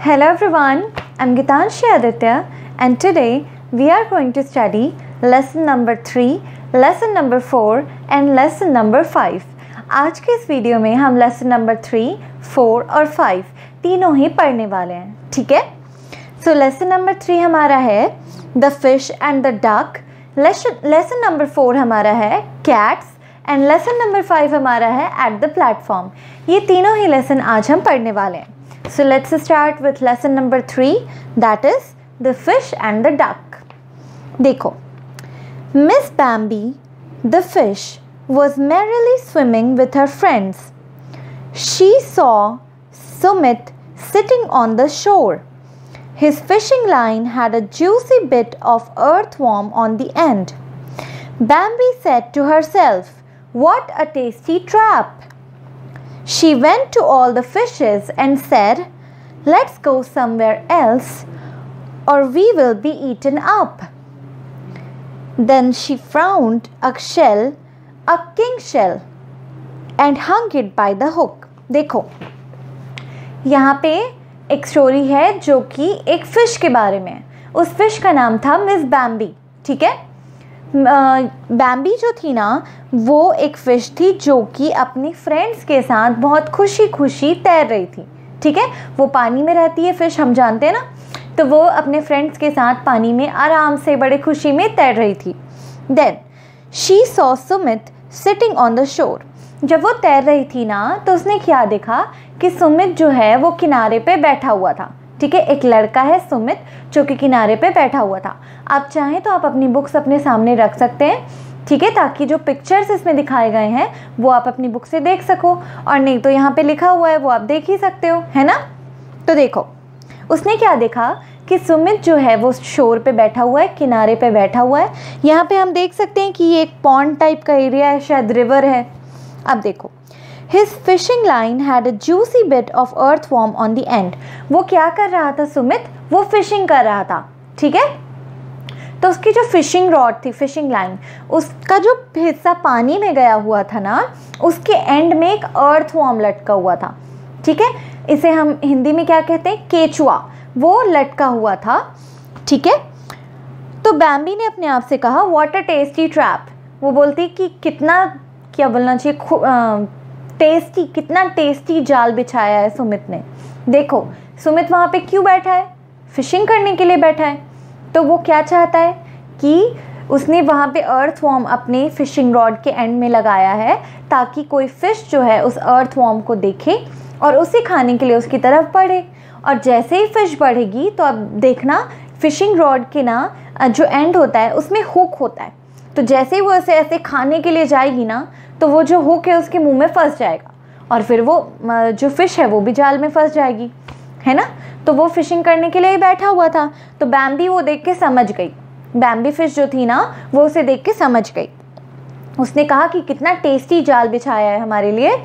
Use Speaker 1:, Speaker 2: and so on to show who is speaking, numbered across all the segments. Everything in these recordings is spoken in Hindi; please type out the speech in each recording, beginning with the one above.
Speaker 1: Hello everyone, I'm Gitanshi Aditya and today we are going to study lesson number 3, lesson number 4 and lesson number 5. आज के इस वीडियो में हम lesson number 3, 4 और 5 तीनों ही पढ़ने वाले हैं, ठीक है? So lesson number 3 हमारा है The Fish and the Duck, lesson number 4 हमारा है Cats and lesson number 5 हमारा है At the Platform. ये तीनों ही lesson आज हम पढ़ने वाले हैं. So let's start with lesson number 3, that is The Fish and the Duck. देखो, Miss Bambi, the fish, was merrily swimming with her friends. She saw Sumit sitting on the shore. His fishing line had a juicy bit of earthworm on the end. Bambi said to herself, "What a tasty trap!" She went to all the fishes and said, "Let's go somewhere else or we will be eaten up." Then she found a shell, a king shell, and hung it by the hook. देखो, यहाँ पे एक स्टोरी है जो कि एक फ़िश के बारे में है. उस फिश का नाम था मिस बैम्बी, ठीक है? बैम्बी जो थी ना, वो एक फ़िश थी जो कि अपनी फ्रेंड्स के साथ बहुत खुशी खुशी तैर रही थी, ठीक है? वो पानी में रहती है फ़िश, हम जानते हैं ना. तो वो अपने फ्रेंड्स के साथ पानी में आराम से बड़े खुशी में तैर रही थी. Then she saw Sumit sitting on the shore. जब वो तैर रही थी ना, तो उसने क्या देखा कि सुमित जो है वो किनारे पे बैठा हुआ था, ठीक है? एक लड़का है सुमित जो कि किनारे पे बैठा हुआ था. आप चाहें तो आप अपनी बुक्स अपने सामने रख सकते हैं, ठीक है, ताकि जो पिक्चर्स इसमें दिखाए गए हैं वो आप अपनी बुक से देख सको, और नहीं तो यहाँ पे लिखा हुआ है वो आप देख ही सकते हो, है ना? तो देखो, उसने क्या देखा कि सुमित जो है वो शोर पे बैठा हुआ है, किनारे पे बैठा हुआ है. यहाँ पे हम देख सकते हैं कि ये एक पॉन्ड टाइप का एरिया है, शायद रिवर है. अब देखो, His fishing line had a juicy bit of earthworm on the end. वो क्या कर रहा था सुमित? वो फिशिंग कर रहा था, ठीक है? तो उसकी जो फिशिंग रॉड थी, फिशिंग लाइन, उसका जो हिस्सा पानी में गया हुआ था ना, उसके एंड में एक अर्थवॉर्म लटका हुआ था, ठीक है? इसे हम हिंदी में क्या कहते हैं? केचुआ. वो लटका हुआ था, ठीक है? तो बैम्बी ने अपने आप से कहा, व्हाट अ टेस्टी ट्रैप. वो बोलती कि कितना, क्या बोलना चाहिए, टेस्टी, कितना टेस्टी जाल बिछाया है सुमित ने. देखो, सुमित वहाँ पे क्यों बैठा है? फिशिंग करने के लिए बैठा है. तो वो क्या चाहता है कि उसने वहाँ पे अर्थवॉर्म अपने फिशिंग रॉड के एंड में लगाया है, ताकि कोई फ़िश जो है उस अर्थवॉर्म को देखे और उसे खाने के लिए उसकी तरफ बढ़े. और जैसे ही फ़िश बढ़ेगी तो अब देखना, फिशिंग रॉड के ना जो एंड होता है उसमें हुक होता है. तो जैसे ही वो उसे ऐसे खाने के लिए जाएगी ना, तो वो जो हुक है उसके मुंह में फंस जाएगा और फिर वो जो फ़िश है वो भी जाल में फंस जाएगी, है ना? तो वो फिशिंग करने के लिए ही बैठा हुआ था. तो बैम्बी वो देख के समझ गई. बैम्बी फ़िश जो थी ना, वो उसे देख के समझ गई. उसने कहा कि कितना टेस्टी जाल बिछाया है हमारे लिए.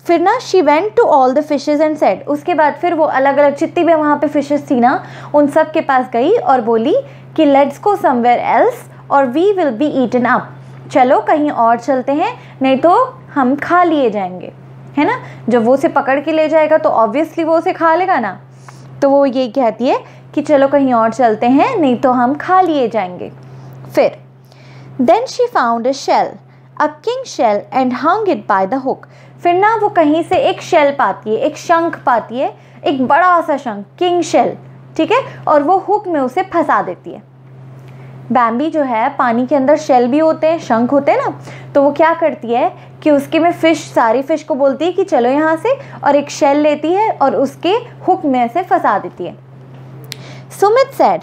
Speaker 1: फिर ना she went to all the fishes and said. उसके बाद फिर वो अलग अलग जितनी भी वहाँ पे फिशेज थी ना, उन सब के पास गई और बोली कि लेट्स गो समवेयर एल्स और we will be eaten up. चलो कहीं और चलते हैं, नहीं तो हम खा लिए जाएंगे, है ना? जब वो उसे पकड़ के ले जाएगा तो ऑब्वियसली वो उसे खा लेगा ना. तो वो ये कहती है कि चलो कहीं और चलते हैं, नहीं तो हम खा लिए जाएंगे. फिर then she found a shell, a king shell, and hung it by the hook. फिर ना वो कहीं से एक शेल पाती है, एक शंख पाती है, एक बड़ा सा शंख, किंग शेल, ठीक है? और वो हुक में उसे फंसा देती है. बैम्बी जो है, पानी के अंदर शेल भी होते हैं, शंख होते हैं ना, तो वो क्या करती है कि उसके में सारी फिश को बोलती है कि चलो यहाँ से, और एक शेल लेती है और उसके हुक में से फंसा देती है. Sumit said,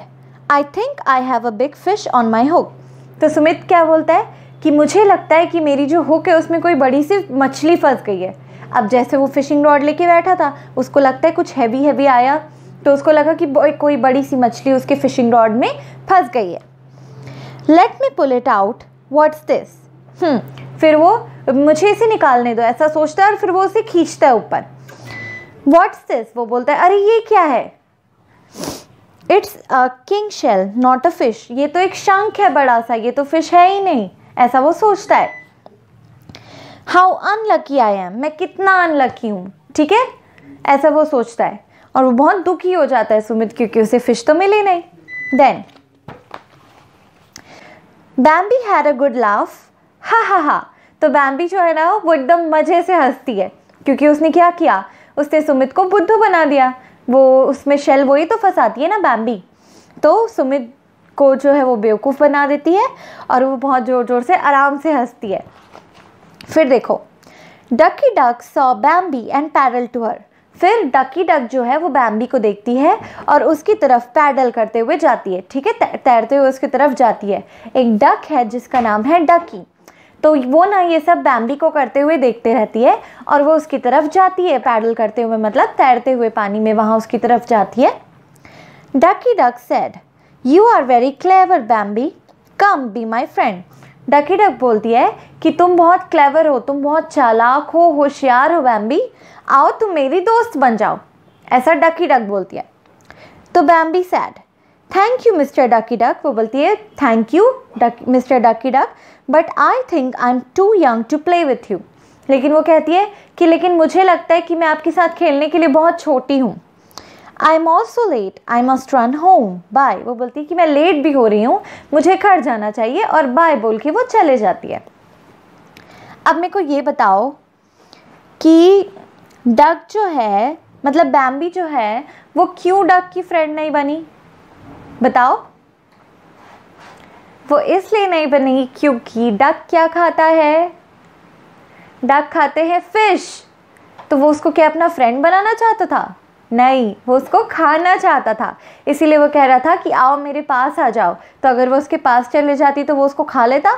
Speaker 1: I think I have a big fish on my hook. तो सुमित क्या बोलता है कि मुझे लगता है कि मेरी जो हुक है उसमें कोई बड़ी सी मछली फंस गई है. अब जैसे वो फिशिंग रॉड लेके बैठा था, उसको लगता है कुछ हैवी हैवी आया, तो उसको लगा कि कोई बड़ी सी मछली उसके फिशिंग रॉड में फंस गई है. Let me pull it out, what's this. फिर वो, मुझे इसे निकालने दो, ऐसा सोचता है और फिर वो उसे खींचता है ऊपर. What's this. वो बोलता है, अरे ये क्या है? It's a king shall not a fish. ये तो एक शंख है बड़ा सा, ये तो फिश है ही नहीं, ऐसा वो सोचता है. How unlucky I am. मैं कितना अनलकी हूँ, ठीक है? ऐसा वो सोचता है. और वो बहुत दुखी हो जाता है सुमित, क्योंकि उसे फिश तो मिली नहीं। Then Bambi had a good laugh, ha ha हा। तो बैम्बी जो है ना वो एकदम मज़े से हंसती है, क्योंकि उसने क्या किया, उसने सुमित को बुद्धू बना दिया। वो उसमें शेल वही तो फंसाती है ना बैम्बी, तो सुमित को जो है वो बेवकूफ़ बना देती है और वो बहुत ज़ोर ज़ोर से आराम से हंसती है। फिर देखो, Ducky Duck saw Bambi and paddle to her. फिर डकी डक जो है वो बैम्बी को देखती है और उसकी तरफ पैडल करते हुए जाती है, ठीक है, तैरते हुए उसकी तरफ जाती है। एक डक है जिसका नाम है डकी, तो वो ना ये सब बैम्बी को करते हुए देखते रहती है और वो उसकी तरफ जाती है पैडल करते हुए, मतलब तैरते हुए पानी में वहाँ उसकी तरफ जाती है। Ducky Duck said, you are very clever Bambi, come be my friend. Ducky Duck बोलती है कि तुम बहुत क्लेवर हो, तुम बहुत चालाक हो, होशियार हो बैम्बी, आओ तुम मेरी दोस्त बन जाओ, ऐसा डकी डक बोलती है। तो Bambi said, thank you mister Ducky Duck. वो बोलती है thank you mister Ducky Duck, but I think I am too young to play with you. लेकिन वो कहती है कि लेकिन मुझे लगता है कि मैं आपके साथ खेलने के लिए बहुत छोटी हूँ। I am also late, I must run home, bye. वो बोलती है कि मैं लेट भी हो रही हूँ, मुझे घर जाना चाहिए, और बाय बोल के वो चले जाती है। अब मेरे को ये बताओ कि डक जो है, मतलब बैम्बी जो है, वो क्यों डक की फ्रेंड नहीं बनी? बताओ। वो इसलिए नहीं बनी क्योंकि डक क्या खाता है? डक खाते हैं फिश। तो वो उसको क्या अपना फ्रेंड बनाना चाहता था? नहीं, वो उसको खाना चाहता था। इसीलिए वो कह रहा था कि आओ मेरे पास आ जाओ। तो अगर वो उसके पास चले जाती तो वो उसको खा लेता,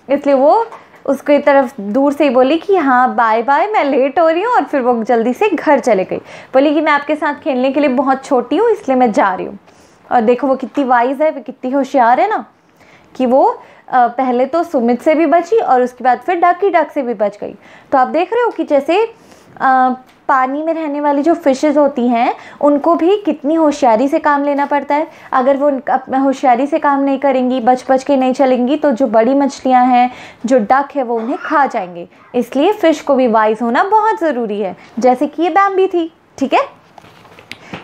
Speaker 1: इसलिए वो उसकी तरफ दूर से ही बोली कि हाँ बाय बाय, मैं लेट हो रही हूँ, और फिर वो जल्दी से घर चले गई। बोली कि मैं आपके साथ खेलने के लिए बहुत छोटी हूँ, इसलिए मैं जा रही हूँ। और देखो वो कितनी वाइज है, वो कितनी होशियार है ना, कि वो पहले तो सुमित से भी बची और उसके बाद फिर डकी डक से भी बच गई। तो आप देख रहे हो कि जैसे पानी में रहने वाली जो फिशेस होती हैं उनको भी कितनी होशियारी से काम लेना पड़ता है। अगर वो होशियारी से काम नहीं करेंगी, बच बच के नहीं चलेंगी, तो जो बड़ी मछलियां हैं, जो डक है, वो उन्हें खा जाएंगे। इसलिए फ़िश को भी वाइज होना बहुत ज़रूरी है, जैसे कि ये बैम्बी थी। ठीक है,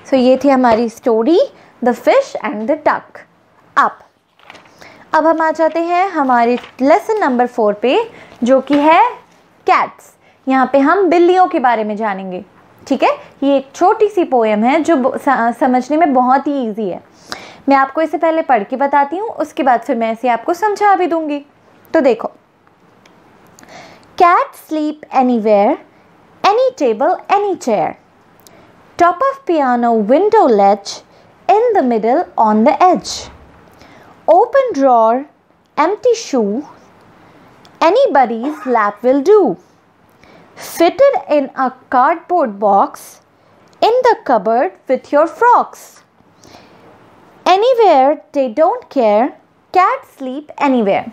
Speaker 1: सो ये थी हमारी story the fish and the duck. अब हम आ जाते हैं हमारे लेसन नंबर 4 पे, जो कि है कैट्स। यहाँ पे हम बिल्लियों के बारे में जानेंगे। ठीक है, ये एक छोटी सी पोएम है जो समझने में बहुत ही इजी है। मैं आपको इसे पहले पढ़ के बताती हूँ, उसके बाद फिर मैं इसे आपको समझा भी दूंगी। तो देखो, cat sleep anywhere, any table any chair, top of piano window latch, in the middle on the edge, open drawer, empty shoe, anybody's lap will do, fitted in a cardboard box, in the cupboard with your frocks, anywhere they don't care, cats sleep anywhere।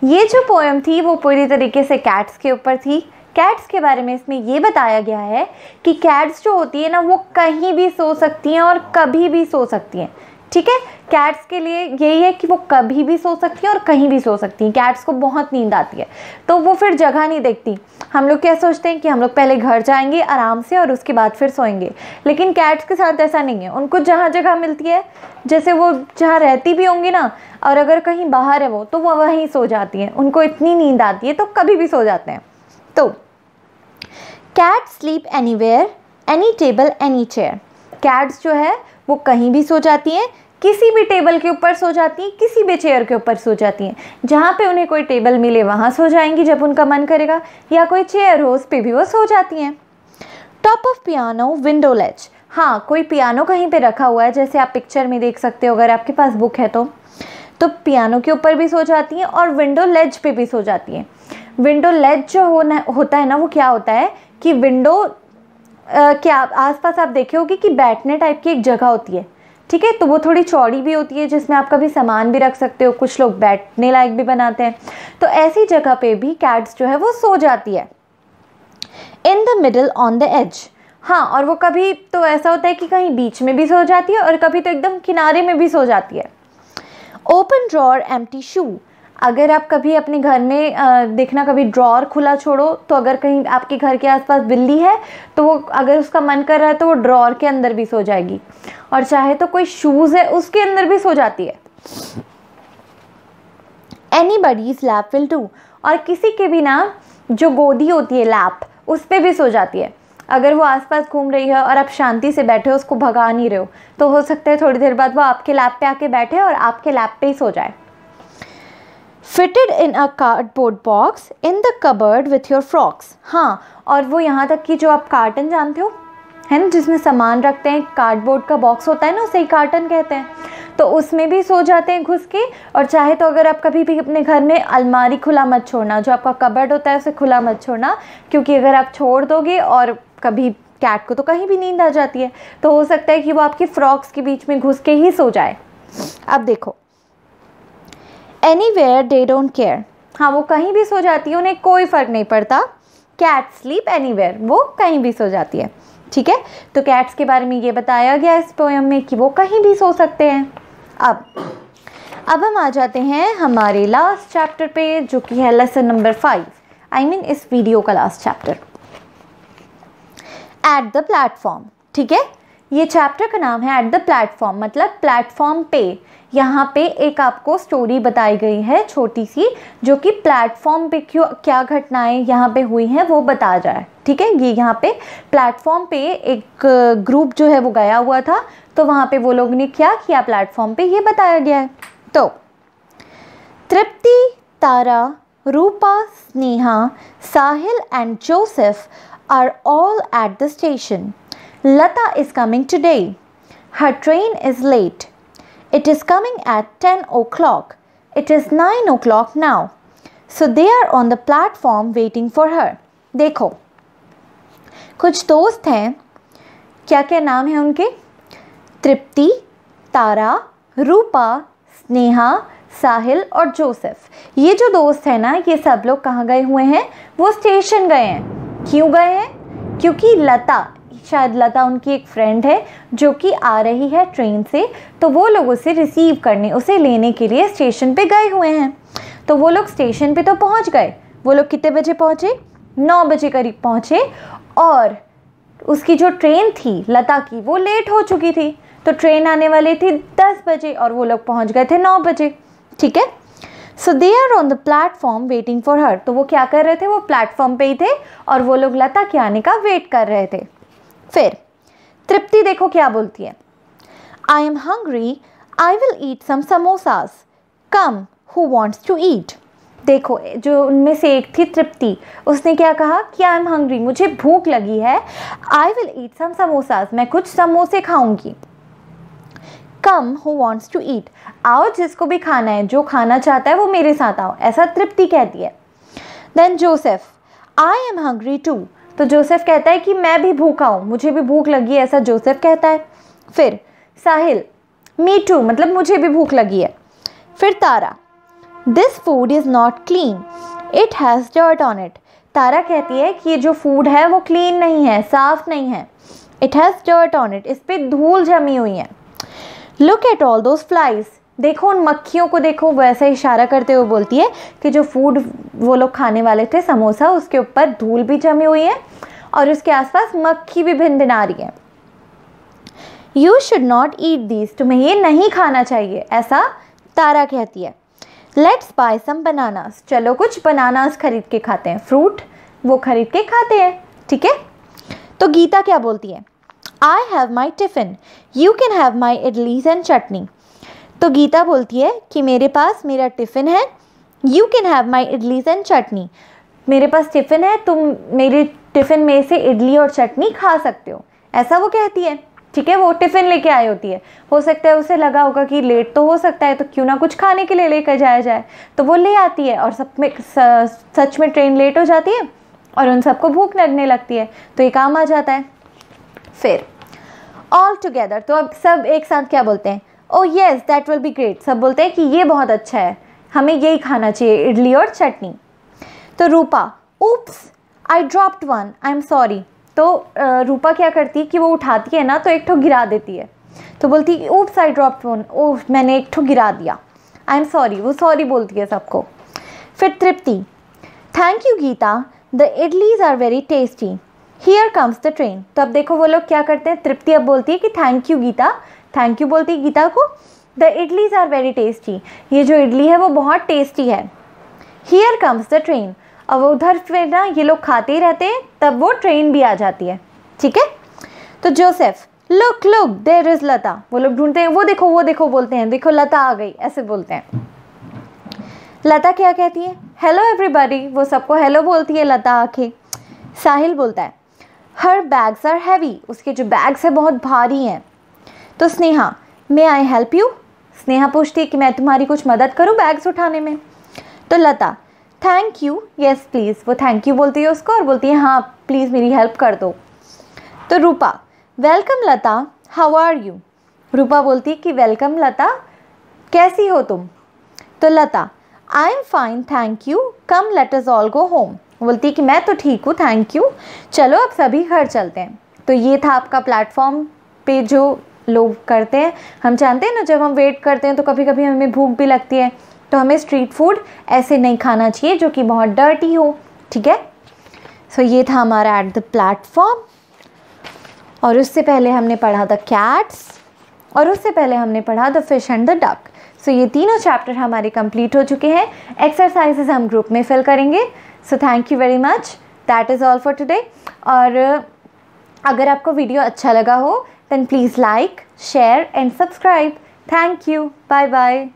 Speaker 1: ये जो पोएम थी वो पूरी तरीके से कैट्स के ऊपर थी। कैट्स के बारे में इसमें ये बताया गया है कि कैट्स जो होती है ना, वो कहीं भी सो सकती हैं और कभी भी सो सकती हैं। ठीक है, कैट्स के लिए यही है कि वो कभी भी सो सकती हैं और कहीं भी सो सकती हैं। कैट्स को बहुत नींद आती है, तो वो फिर जगह नहीं देखती। हम लोग क्या सोचते हैं कि हम लोग पहले घर जाएंगे आराम से और उसके बाद फिर सोएंगे, लेकिन कैट्स के साथ ऐसा नहीं है। उनको जहाँ जगह मिलती है, जैसे वो जहाँ रहती भी होंगी ना, और अगर कहीं बाहर है वो, तो वो वहीं सो जाती हैं। उनको इतनी नींद आती है तो कभी भी सो जाते हैं। तो cat sleep anywhere, any table any chair. Cats जो है वो कहीं भी सो जाती हैं, किसी भी टेबल के ऊपर सो जाती हैं, किसी भी चेयर के ऊपर सो जाती हैं। जहाँ पे उन्हें कोई टेबल मिले वहाँ सो जाएंगी जब उनका मन करेगा, या कोई चेयर हो उस पर भी वो सो जाती हैं। Top of piano window latch. हाँ, कोई पियानो कहीं पे रखा हुआ है, जैसे आप पिक्चर में देख सकते हो, अगर आपके पास बुक है तो पियानो के ऊपर भी सो जाती हैं और विंडो लेज पे भी सो जाती हैं। विंडो लेज जो होता है ना, वो क्या होता है कि विंडो के आसपास आप देखे होगी कि बैठने टाइप की एक जगह होती है। ठीक है, तो वो थोड़ी चौड़ी भी होती है, जिसमें आप कभी सामान भी रख सकते हो, कुछ लोग बैठने लायक भी बनाते हैं। तो ऐसी जगह पे भी कैट्स जो है वो सो जाती है। In the middle on the edge. हाँ, और वो कभी तो ऐसा होता है कि कहीं बीच में भी सो जाती है और कभी तो एकदम किनारे में भी सो जाती है। ओपन ड्रॉअर एम्प्टी शू। अगर आप कभी अपने घर में देखना, कभी ड्रॉर खुला छोड़ो तो अगर कहीं आपके घर के आसपास बिल्ली है तो वो अगर उसका मन कर रहा है तो वो ड्रॉर के अंदर भी सो जाएगी, और चाहे तो कोई शूज़ है उसके अंदर भी सो जाती है। Anybody's lap will do, और किसी के भी ना जो गोदी होती है लैप, उस पर भी सो जाती है। अगर वो आसपास घूम रही है और आप शांति से बैठे हो, उसको भगा नहीं रहे हो, तो हो सकता है थोड़ी देर बाद वो आपके लैप पे आके बैठे और आपके लैप पे ही सो जाए। Fitted in a cardboard box in the cupboard with your frocks। हाँ, और वो यहाँ तक कि जो आप कार्टन जानते हो है ना, जिसमें सामान रखते हैं, कार्डबोर्ड का बॉक्स होता है ना, उसे ही कार्टन कहते हैं, तो उसमें भी सो जाते हैं घुस के। और चाहे तो अगर आप कभी भी अपने घर में अलमारी खुला मत छोड़ना, जो आपका कबर्ड होता है उसे खुला मत छोड़ना, क्योंकि अगर आप छोड़ दोगे और कभी कैट को तो कहीं भी नींद आ जाती है, तो हो सकता है कि वो आपकी फ्रॉक्स के बीच में घुस के ही सो जाए। अब देखो, एनीवेयर दे डोंट केयर। हाँ, वो कहीं भी सो जाती है, उन्हें कोई फ़र्क नहीं पड़ता। कैट स्लीप एनीवेयर, वो कहीं भी सो जाती है। ठीक है, तो कैट्स के बारे में ये बताया गया इस पोएम में कि वो कहीं भी सो सकते हैं। अब हम आ जाते हैं हमारे लास्ट चैप्टर पे, जो कि है लेसन नंबर 5, आई मीन इस वीडियो का last chapter, at the platform. ठीक है, ये चैप्टर का नाम है एट द प्लेटफॉर्म, मतलब प्लेटफॉर्म पे। यहाँ पे एक आपको स्टोरी बताई गई है छोटी सी, जो कि प्लेटफॉर्म पे क्या घटनाएं यहाँ पे हुई हैं वो बताया जाए। ठीक है, ये यहाँ पे प्लेटफॉर्म पे एक ग्रुप जो है वो गया हुआ था, तो वहाँ पे वो लोग ने क्या किया प्लेटफॉर्म पे, ये बताया गया है। तो Tripti, Tara, Rupa, Sneha, Sahil and Joseph are all at the station. Lata is coming today. Her train is late. It is coming at 10 o'clock. It is 9 o'clock now. So they are on the platform waiting for her. देखो, कुछ दोस्त हैं, क्या क्या नाम है उनके? तृप्ति, तारा, रूपा, स्नेहा, साहिल और जोसेफ। ये जो दोस्त हैं ना, ये सब लोग कहाँ गए हुए हैं? वो स्टेशन गए हैं। क्यों गए हैं? क्योंकि लता, शायद लता उनकी एक फ्रेंड है जो कि आ रही है ट्रेन से, तो वो लोग उसे रिसीव करने, उसे लेने के लिए स्टेशन पे गए हुए हैं। तो वो लोग स्टेशन पे तो पहुंच गए। वो लोग कितने बजे पहुंचे? 9 बजे करीब पहुंचे, और उसकी जो ट्रेन थी लता की, वो लेट हो चुकी थी। तो ट्रेन आने वाली थी 10 बजे और वो लोग पहुंच गए थे 9 बजे। ठीक है, so they are on the platform waiting for her. तो वो क्या कर रहे थे? वो प्लेटफॉर्म पे ही थे और वो लोग लता के आने का वेट कर रहे थे। फिर तृप्ति देखो क्या बोलती है, I am hungry, I will eat some samosas, come who wants to eat. देखो, जो उनमें से एक थी तृप्ति, उसने क्या कहा कि आई एम हंग्री, मुझे भूख लगी है, आई विल ईट सम समोसाज, मैं कुछ समोसे खाऊंगी। Come who wants to eat, आओ जिसको भी खाना है, जो खाना चाहता है वो मेरे साथ आओ, ऐसा तृप्ति कहती है। Then Joseph, I am hungry too, तो जोसेफ कहता है कि मैं भी भूखा हूँ, मुझे भी भूख लगी है, ऐसा जोसेफ कहता है। फिर साहिल, मी टू, मतलब मुझे भी भूख लगी है। फिर Tara, this food is not clean, it has dirt on it. Tara कहती है कि ये जो फूड है वो क्लीन नहीं है, साफ नहीं है। It has dirt on it, इस पर धूल जमी हुई है। Look at all those flies, देखो उन मक्खियों को देखो। वैसे इशारा करते हुए बोलती है कि जो फूड वो लोग खाने वाले थे समोसा, उसके ऊपर धूल भी जमी हुई है और उसके आसपास मक्खी भी भिन भिन आ रही है। You should not eat these, तुम्हें ये नहीं खाना चाहिए, ऐसा तारा कहती है। लेट्स बाय सम बनानास, चलो कुछ बनानास खरीद के खाते हैं, फ्रूट वो खरीद के खाते हैं। ठीक है, तो गीता क्या बोलती है, I have my tiffin, you can have my idlis and chutney. तो गीता बोलती है कि मेरे पास मेरा टिफ़िन है, you can have my idlis and chutney, मेरे पास टिफ़िन है, तुम मेरे टिफ़िन में से इडली और चटनी खा सकते हो, ऐसा वो कहती है। ठीक है, वो टिफ़िन लेके आई होती है, हो सकता है उसे लगा होगा कि लेट तो हो सकता है, तो क्यों ना कुछ खाने के लिए लेकर जाया जाए, तो वो ले आती है और सच में ट्रेन लेट हो जाती है और उन सबको भूख लगने लगती है, तो ये काम आ जाता है। फिर ऑल टुगेदर, तो अब सब एक साथ क्या बोलते हैं, oh yes that will be great, सब बोलते हैं कि ये बहुत अच्छा है, हमें यही खाना चाहिए, इडली और चटनी। तो Rupa, oops I dropped one, I am sorry. तो रूपा क्या करती है कि वो उठाती है ना, तो एक ठो गिरा देती है, तो बोलती है oops I dropped one, oh मैंने एक ठो गिरा दिया, आई एम सॉरी, वो सॉरी बोलती है सबको। फिर Tripti, thank you Geeta, the idlis are very tasty, here comes the train. तो अब देखो वो लोग क्या करते हैं, तृप्ति अब बोलती है कि thank you Geeta, thank you बोलती है गीता को, the idlis are very tasty, ये जो इडली है वो बहुत टेस्टी है। हियर कम्स द ट्रेन, अब उधर फिर ना ये लोग खाते ही रहते हैं, तब वो ट्रेन भी आ जाती है, ठीक है। तो Joseph, look look there is Lata, वो लोग ढूंढते हैं, वो देखो बोलते हैं, देखो लता आ गई, ऐसे बोलते हैं। लता क्या कहती है, हेलो एवरीबॉडी, वो सबको हेलो बोलती है लता आके। साहिल बोलता है, हर बैग्स आर हैवी, उसके जो बैग्स हैं बहुत भारी हैं। तो स्नेहा, मे आई हेल्प यू, स्नेहा पूछती है कि मैं तुम्हारी कुछ मदद करूं बैग्स उठाने में। तो लता, थैंक यू, यस प्लीज़, वो थैंक यू बोलती है उसको और बोलती है हाँ प्लीज़ मेरी हेल्प कर दो। तो Rupa, welcome Lata, how are you, Rupa बोलती है कि वेलकम लता, कैसी हो तुम। तो Lata, I am fine thank you, come let us all go home, बोलती है कि मैं तो ठीक हूँ थैंक यू, चलो अब सभी घर चलते हैं। तो ये था आपका प्लेटफॉर्म पे जो लोग करते हैं। हम जानते हैं ना जब हम वेट करते हैं तो कभी कभी हमें भूख भी लगती है, तो हमें स्ट्रीट फूड ऐसे नहीं खाना चाहिए जो कि बहुत डर्टी हो, ठीक है। सो ये था हमारा एट द प्लेटफॉर्म, और उससे पहले हमने पढ़ा द कैट्स, और उससे पहले हमने पढ़ा the fish and the duck. So ये तीनों चैप्टर हमारे कंप्लीट हो चुके हैं। एक्सरसाइजेस हम ग्रुप में फिल करेंगे। So thank you very much, that is all for today. और अगर आपको वीडियो अच्छा लगा हो then please like, share and subscribe. Thank you, bye bye.